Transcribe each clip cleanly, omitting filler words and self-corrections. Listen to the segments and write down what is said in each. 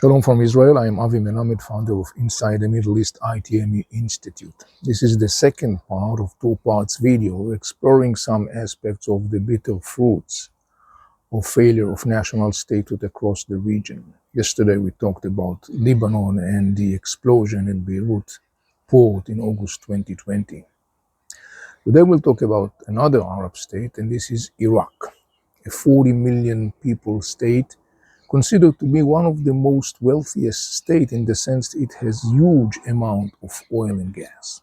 Shalom from Israel. I am Avi Melamed, founder of Inside the Middle East ITME Institute. This is the second part of two parts video exploring some aspects of the bitter fruits of failure of national statehood across the region. Yesterday we talked about Lebanon and the explosion in Beirut port in August 2020. Today we'll talk about another Arab state, and this is Iraq, a 40 million people state considered to be one of the most wealthiest states in the sense it has huge amount of oil and gas.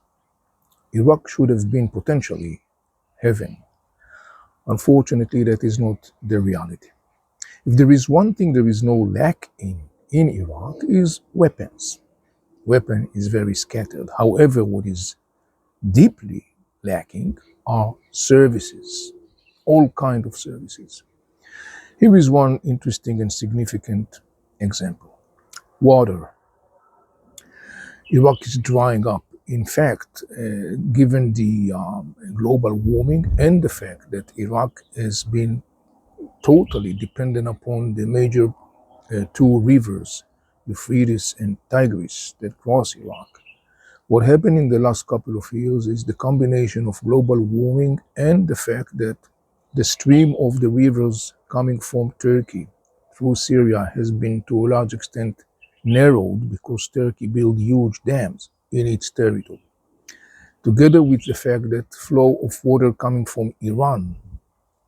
Iraq should have been potentially heaven. Unfortunately, that is not the reality. If there is one thing there is no lack in Iraq is weapons. Weapon is very scattered. However, what is deeply lacking are services, all kinds of services. Here is one interesting and significant example. Water. Iraq is drying up. In fact, given the global warming and the fact that Iraq has been totally dependent upon the major two rivers, Euphrates and Tigris, that cross Iraq, what happened in the last couple of years is the combination of global warming and the fact that the stream of the rivers coming from Turkey through Syria has been to a large extent narrowed because Turkey built huge dams in its territory. Together with the fact that flow of water coming from Iran,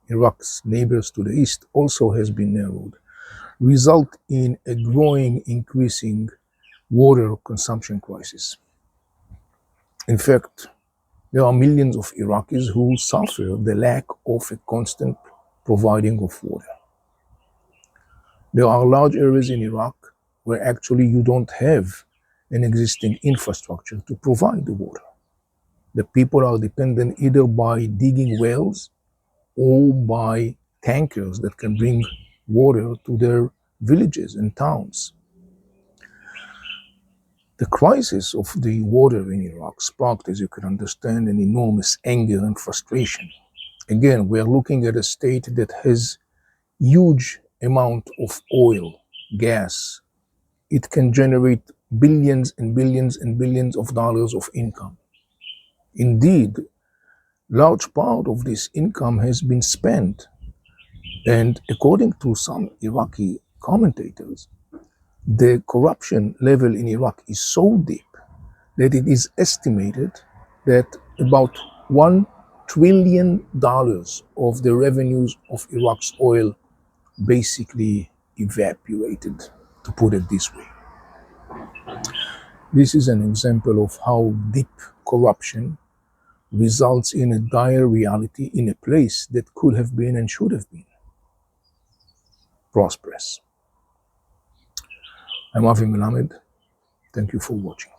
Iraq's neighbors to the east, also has been narrowed, result in a growing, increasing water consumption crisis. In fact, there are millions of Iraqis who suffer the lack of a constant providing of water. There are large areas in Iraq where actually you don't have an existing infrastructure to provide the water. The people are dependent either by digging wells or by tankers that can bring water to their villages and towns. The crisis of the water in Iraq sparked, as you can understand, an enormous anger and frustration. Again, we are looking at a state that has huge amount of oil, gas. It can generate billions and billions and billions of dollars of income. Indeed, large part of this income has been spent, and according to some Iraqi commentators, the corruption level in Iraq is so deep that it is estimated that about $1 trillion of the revenues of Iraq's oil basically evaporated, to put it this way. This is an example of how deep corruption results in a dire reality in a place that could have been and should have been prosperous. I'm Avi Melamed. Thank you for watching.